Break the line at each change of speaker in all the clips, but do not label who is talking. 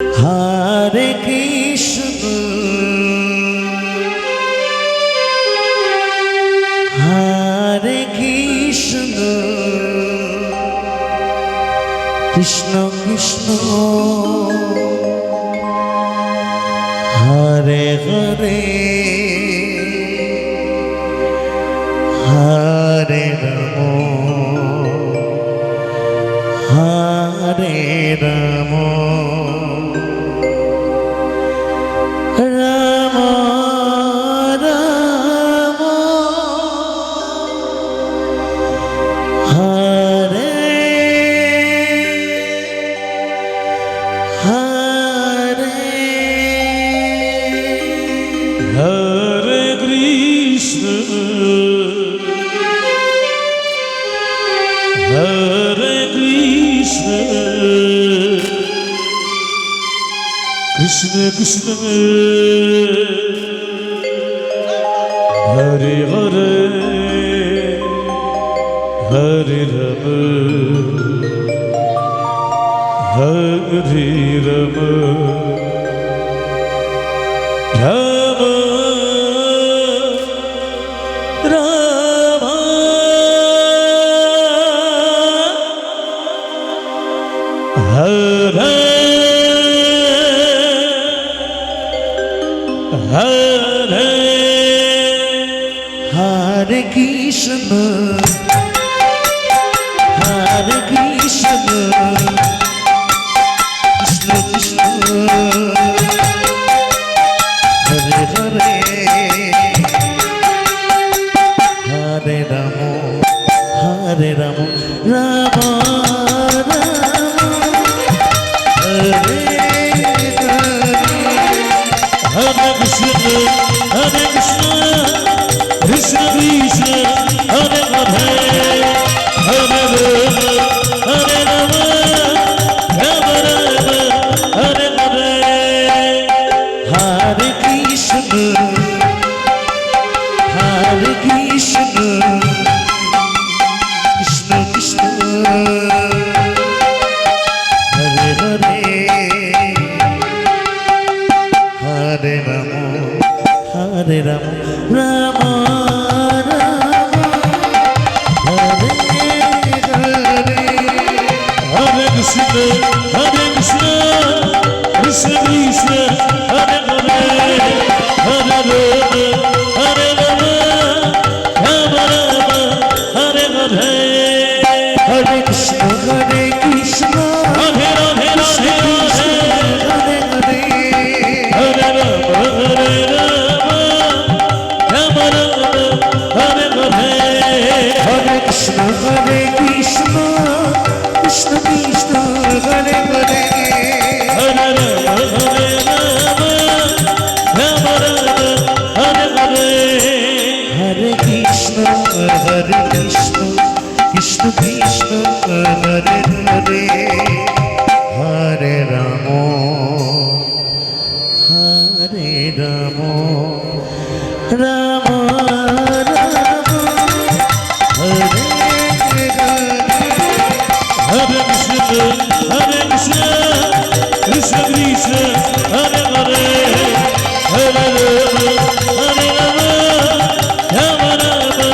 Hare Krishna, Hare Krishna, Krishna Krishna, Hare Hare, Hare Ramo, Hare Ramo.
Hare Krishna, Hare Krishna, Krishna Krishna, Hare Hare, Hare Rama, Hare Rama, Rama Rama, Hare Hare,
Hare Krishna, Hare Krishna, Krishna Krishna, Hare Hare, Hare Ramo, Hare Ramo, Rama Rama, Hare Hare.
Hare Krishna, Hare Krishna, Krishna Krishna, Hare Hare, Hare Rama, Hare Rama, Rama Rama, Hare Hare.
Hare Krishna, Hare Krishna, Krishna Krishna, Hare Hare, Hare Ramo, Hare Ramo, Rama Rama, Hare Hare.
Hare Krishna, Hare Krishna, Krishna Krishna, Hare Hare, Hare Rama, Hare Rama, Rama Rama, Hare Hare.
Hare Krishna, Hare Krishna,
Radhe Radhe Radhe Radhe,
Hare Hare,
Hare Rama, Hare Rama, Rama Rama, Hare Hare.
Hare Krishna, Hare Krishna, Krishna Krishna, Hare Hare,
Hare Rama, Hare Rama, Rama Rama, Hare Hare.
Hare Krishna, Hare Krishna, Krishna Krishna, Hare Hare, Hare Ramo, Hare Ramo, Rama Rama, Hare Hare.
Hare Krishna, Hare Krishna, Krishna Krishna, Hare Hare, Hare Rama, Hare Rama, Rama Rama,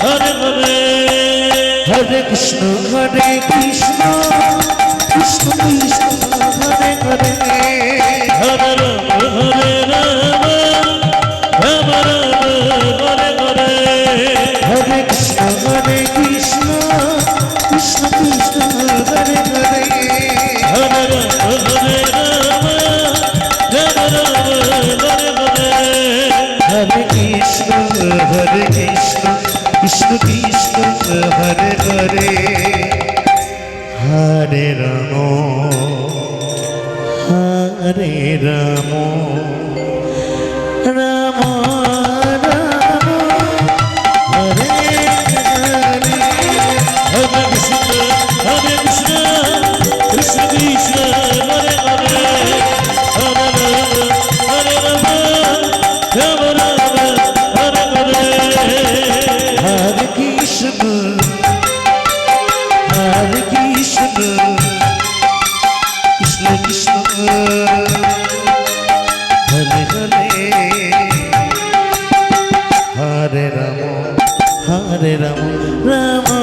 Hare Hare.
Hare Krishna, Hare Krishna, Krishna Krishna, Hare Hare,
Hare Rama, Hare Rama, Rama Rama, Hare Hare.
Hare Krishna, Hare Krishna, Krishna Krishna, Hare Hare,
Hare Rama, Hare Rama, Rama Rama, Hare Hare.
Hare Krishna, Hare Krishna, Krishna Krishna, Hare Hare, Hare Ramo, Hare Ramo, Rama Rama, Hare Hare.
Hare Krishna, Hare Krishna, Krishna Krishna, Hare Hare, Hare Rama, Hare Rama, Rama Rama, Hare Hare.
Hare Krishna, Hare Krishna, Krishna Krishna, Hare Ram Rama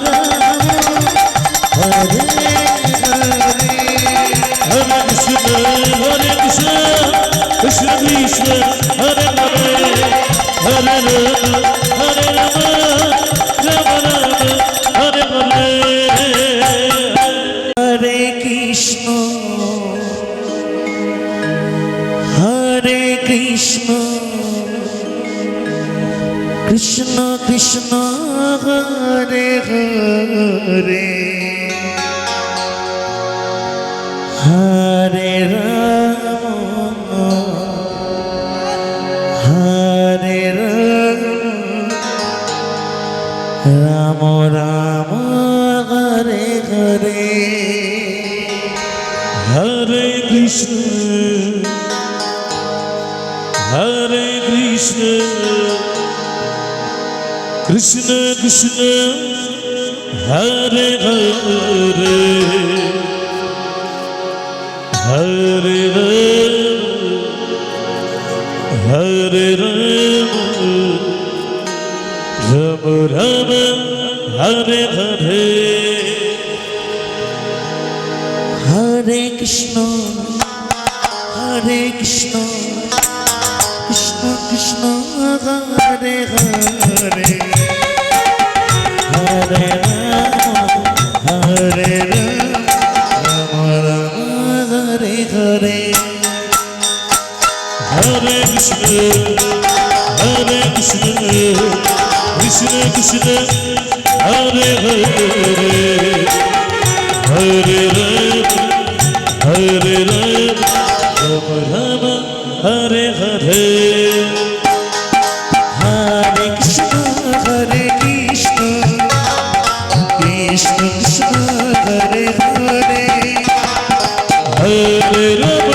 Rama Hare Hare
Hare Krishna Krishna Krishna Hare Hare Hare Rama Rama Rama Hare Hare
Hare Krishna Krishna Krishna Hare Hare Hare Rama Hare Rama Rama Hare Hare
Hare Krishna Krishna Krishna Hare Hare Hare Rama Rama Rama Hare Hare
Hare Krishna Krishna Krishna Hare Hare Hare Rama Rama Rama Hare Hare
Hare Krishna Krishna Krishna Hare Hare Hare Rama Rama Hare Hare
Hare Krishna Krishna Krishna Hare Hare
Hare Rama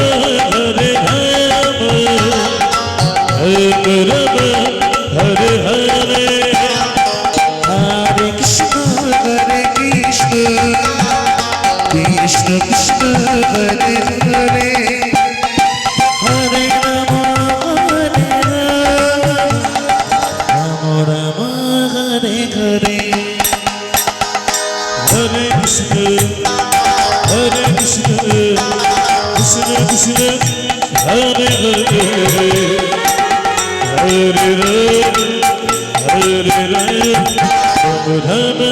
Hare Hare
Hare Krishna Krishna Krishna Hare Hare Hare Rama Rama Rama Hare Hare
Hare Krishna Krishna Krishna Hare Hare Hare Rama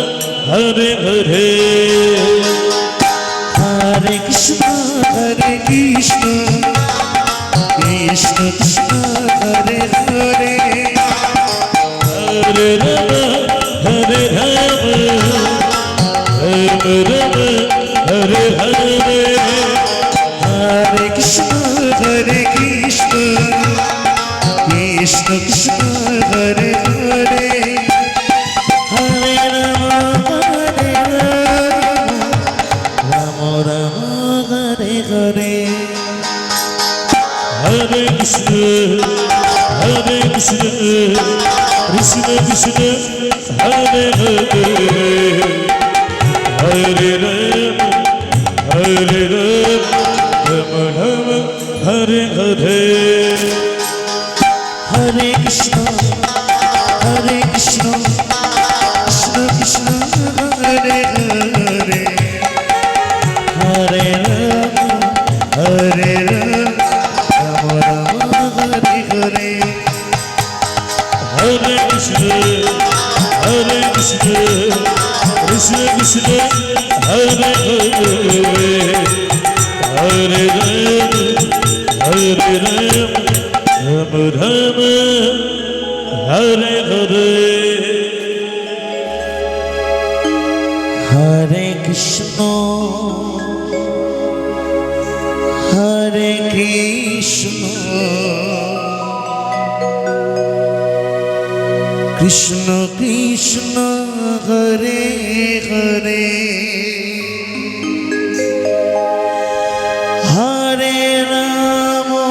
Hare Hare
Hare Krishna Krishna Krishna Hare Hare
Hare Rama Hare Hare
Hare Krishna Krishna Krishna Hare Hare Hare Rama Rama Rama Hare Hare
Hare Krishna Krishna Krishna Hare Hare Hare Rama Rama Hare Hare
Hare Krishna Krishna Krishna Hare Hare Hare Rama Rama Hare Hare
Hare Krishna Krishna Krishna Hare Hare Hare Rama Rama Hare Hare
Hare Krishna Krishna Krishna Hare Hare Hare Rama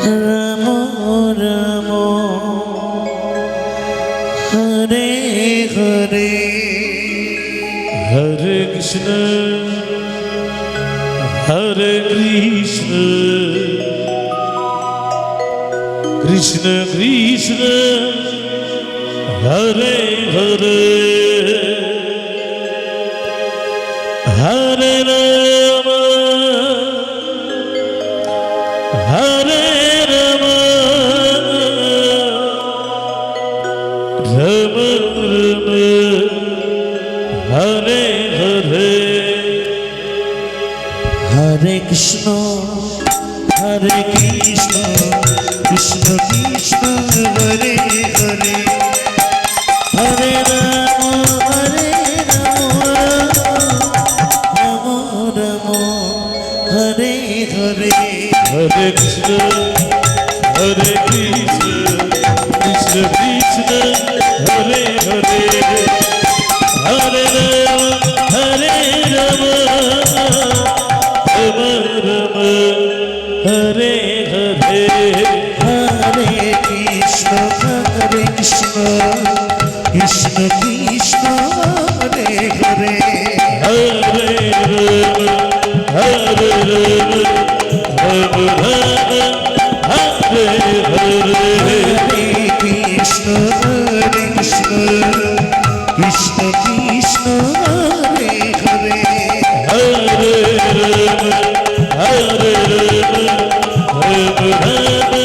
Rama Rama Hare Hare
Hare Krishna Hare Krishna, Krishna Krishna, Hare Hare, Hare Rama, Hare Rama, Rama Rama, Hare Hare.
Hare Krishna, Hare Krishna, Krishna Krishna, Hare Hare, Hare Rama, Hare Rama, Rama Rama, Hare Hare.
Hare Krishna, Hare Krishna, Krishna Krishna, Hare Hare, Hare Rama, Hare Rama, Rama Rama, Hare Hare.
Hare Krishna, Hare Krishna, Krishna Krishna, Hare Hare,
Hare Rama, Hare Rama, Rama Rama, Hare Hare.
Hare Krishna, Hare Krishna, Krishna Krishna, Hare Hare,
Hare Rama, Hare Rama, Rama Rama,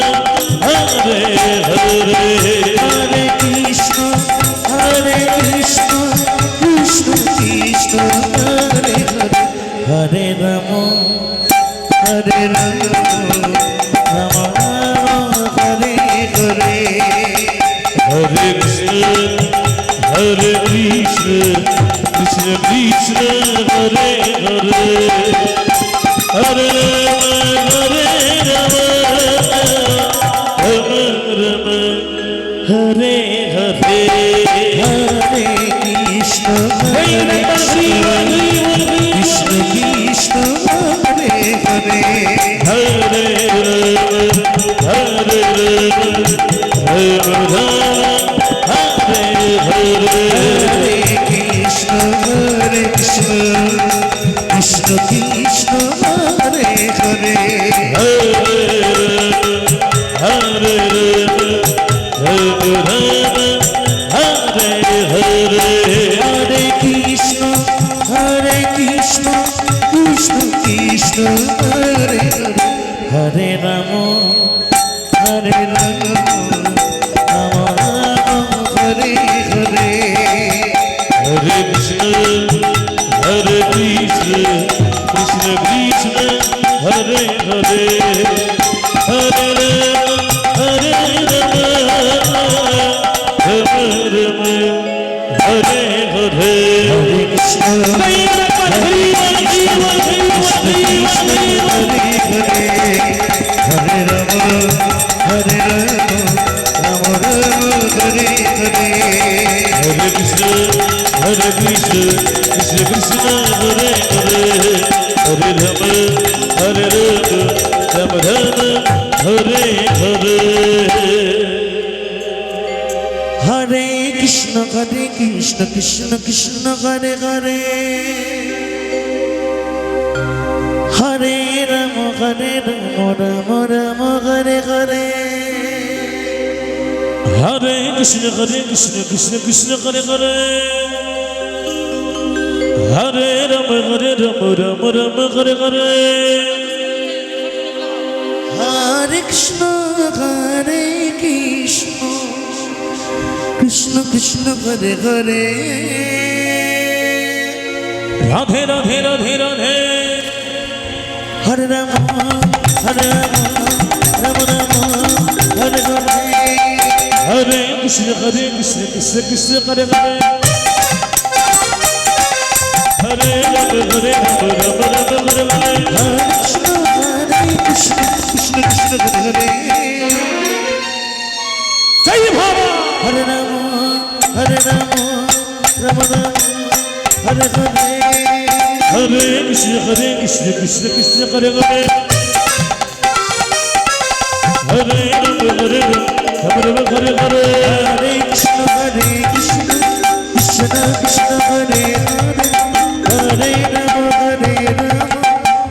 Hare Hare.
Hare Krishna, Hare Krishna, Krishna Krishna, Hare Hare, Hare Rama, Hare Rama, Rama Rama, Hare Hare.
Hare Krishna, Hare Krishna, Krishna Krishna, Hare Hare, Hare Rama, Hare Rama, Rama Rama, Hare Hare.
Hare Krishna, Hare Krishna, Krishna Krishna, Hare Hare,
Hare Rama, Hare Rama, Rama Rama, Hare Hare.
Hare Krishna, Hare Krishna, Krishna Krishna, Hare Hare,
Hare Rama, Hare Rama, Rama Rama, Hare Hare.
Hare Krishna, Hare Krishna, Krishna Krishna, Hare Hare, Hare Rama, Hare Rama, Rama Rama, Hare Hare.
Hare Krishna, Hare Krishna, Krishna Krishna, Hare Hare, Hare Rama, Hare Rama, Rama Rama, Hare Hare.
Hare Krishna, Hare Krishna, Krishna Krishna, Hare Hare, Hare Rama, Hare Rama, Rama Rama, Hare Hare.
Hare Krishna, Hare Krishna, Krishna Krishna, Hare Hare, Hare Rama, Hare Rama, Rama Rama, Hare Hare.
Hare Krishna, Krishna Krishna, Hare Hare, Hare Rama, Rama Rama, Hare Hare.
Hare Krishna, Krishna Krishna, Hare Hare, Hare Rama, Rama Rama, Hare Hare.
Hare Krishna, Krishna Krishna, Hare Hare,
Radhe Radhe Radhe Radhe.
Hare Rama, Rama Rama, Hare Hare.
Hare Krishna, Krishna Krishna, Hare Hare, Hare Rama, Rama Rama, Hare Hare.
Hare Krishna, Krishna Krishna, Hare Hare.
Jai Bhava.
Hare Rama, Rama Rama, Hare Hare.
Hare Krishna, Krishna Krishna, Hare Hare, Hare Rama, Rama Rama, Hare Hare.
Hare Krishna, Krishna Krishna, Hare Hare, Hare Rama,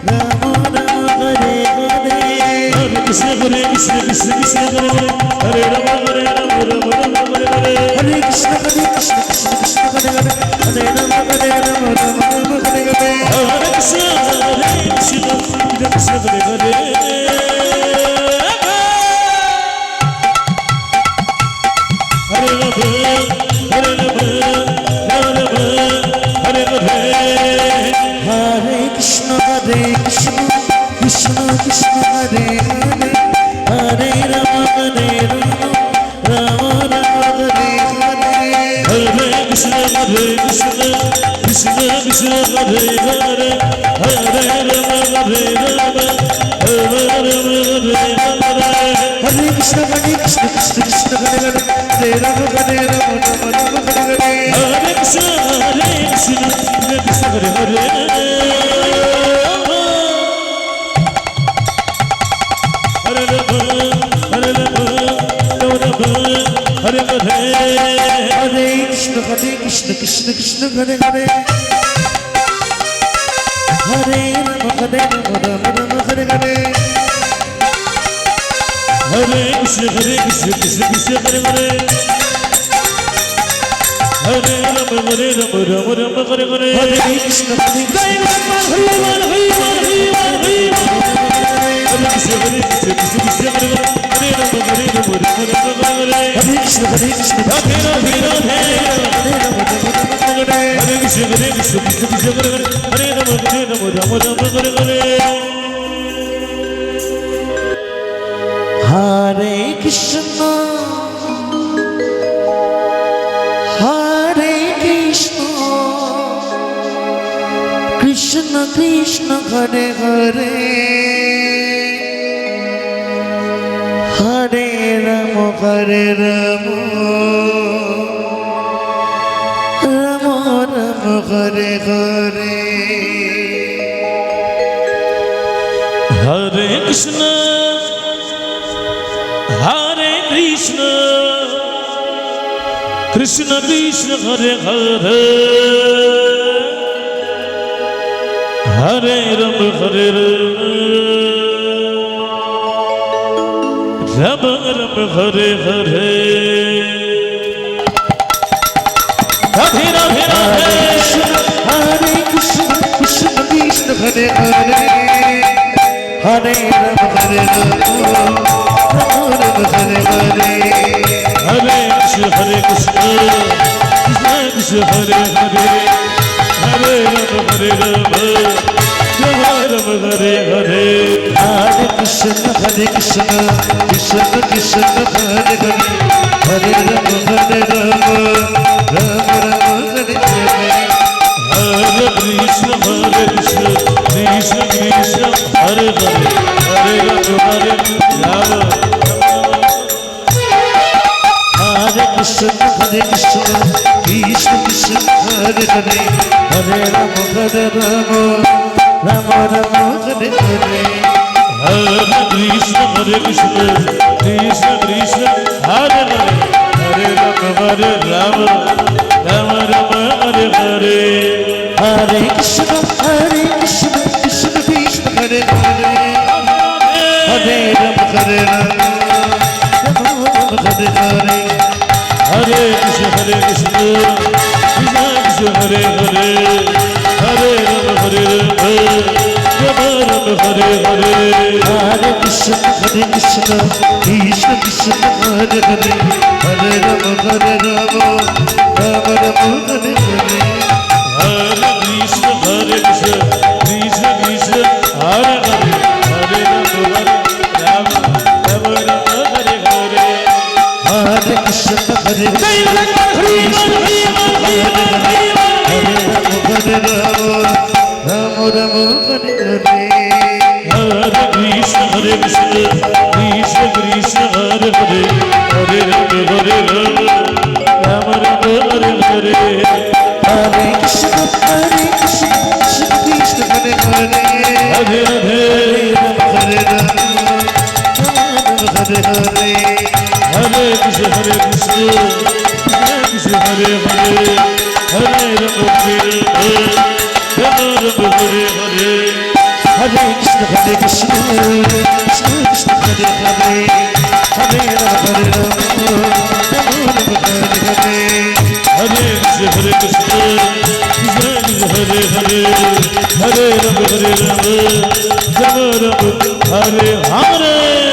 Rama
Hare Krishna Krishna Krishna Hare Hare Hare Rama Hare Rama Rama Rama Hare Hare
Hare Krishna Krishna Krishna Hare Hare Hare Rama Hare Rama Rama Rama Hare Hare
Hare Krishna Krishna Krishna Hare Hare Hare Rama Hare Rama Rama Rama Hare Hare
Hare Krishna Krishna Krishna Hare Hare Hare Rama Hare Rama Rama Rama Hare Hare
Hare Krishna Krishna Krishna Hare Hare Hare Rama Hare Rama Rama Rama Hare Hare
Hare Krishna Krishna Hare Hare Hare Rama Hare Rama Rama Rama Hare Hare
Hare Krishna Krishna Hare Hare Hare Rama Hare Rama Rama Rama Hare Hare
Hare Krishna Krishna Hare Hare Hare Rama Hare Rama Rama Rama Hare Hare
Hare Krishna Krishna Hare Hare Hare Rama Hare Rama Rama Rama Hare Hare
Hare Krishna
Jai Rama Hare Rama Hare Rama Hare Krishna Krishna Hare Hare Hare Rama Hare Rama Rama Rama Hare Hare
Hare Krishna
Radhe Radhe Radhe
Hare Rama Rama Rama Hare Hare
Hare Krishna Hare Krishna Krishna Hare Hare Hare Rama Rama Rama Hare Hare
Hare Krishna Hare Krishna Krishna Krishna Hare Hare Hare Rama Hare Rama Rama Rama Hare Hare
Hare Krishna Hare Krishna Krishna Krishna Hare Hare Hare Rama Hare Rama Rama Hare Hare Radhe Radhe Radhe
Hare Krishna Krishna Krishna Hare Hare Hare Rama Hare Rama Rama Rama Hare Hare
Hare Krishna Krishna Krishna Hare Hare Hare Rama Hare Rama Rama Rama Hare Hare
Hare Krishna Krishna Krishna Hare Hare Hare Rama Hare Rama Rama Rama Hare Hare
Hare Krishna Krishna Krishna Hare Hare Hare Rama Hare Rama
Hare Krishna Krishna Krishna Hare Hare Hare Rama Hare Rama Rama Rama Hare Hare
Hare Krishna Krishna Krishna Hare Hare Hare Rama Hare Rama Rama Rama Hare Hare
Hare Krishna Krishna Krishna Hare Hare Hare Rama Hare Rama Rama Rama Hare Hare
Hare Krishna Krishna Hare Hare Hare Rama Hare Rama Rama Rama Hare Hare
Hare Krishna Krishna Hare Hare Hare Rama Hare Rama Rama Rama Hare Hare
Hare Krishna Krishna Hare Hare Hare Rama Rama Rama Rama Hare Hare
Hare Krishna Krishna Hare Rama Rama Rama Hare Hare
Hare Krishna Krishna Hare Hare Hare Rama Hare Rama Rama Rama Hare Hare
Hare Krishna Krishna Hare Hare
Radhe Radhe
Rama Hare Rama Rama Hare Hare
Hare Krishna Krishna Hare Hare Hare Rama Hare Rama Rama Hare Hare
Hare Krishna Hare Krishna Krishna Krishna Hare Hare Hare Rama Hare Rama Rama Rama Hare Hare
Hare Krishna Hare Krishna Krishna Krishna Hare Hare Hare Rama Hare Rama Rama Rama Hare Hare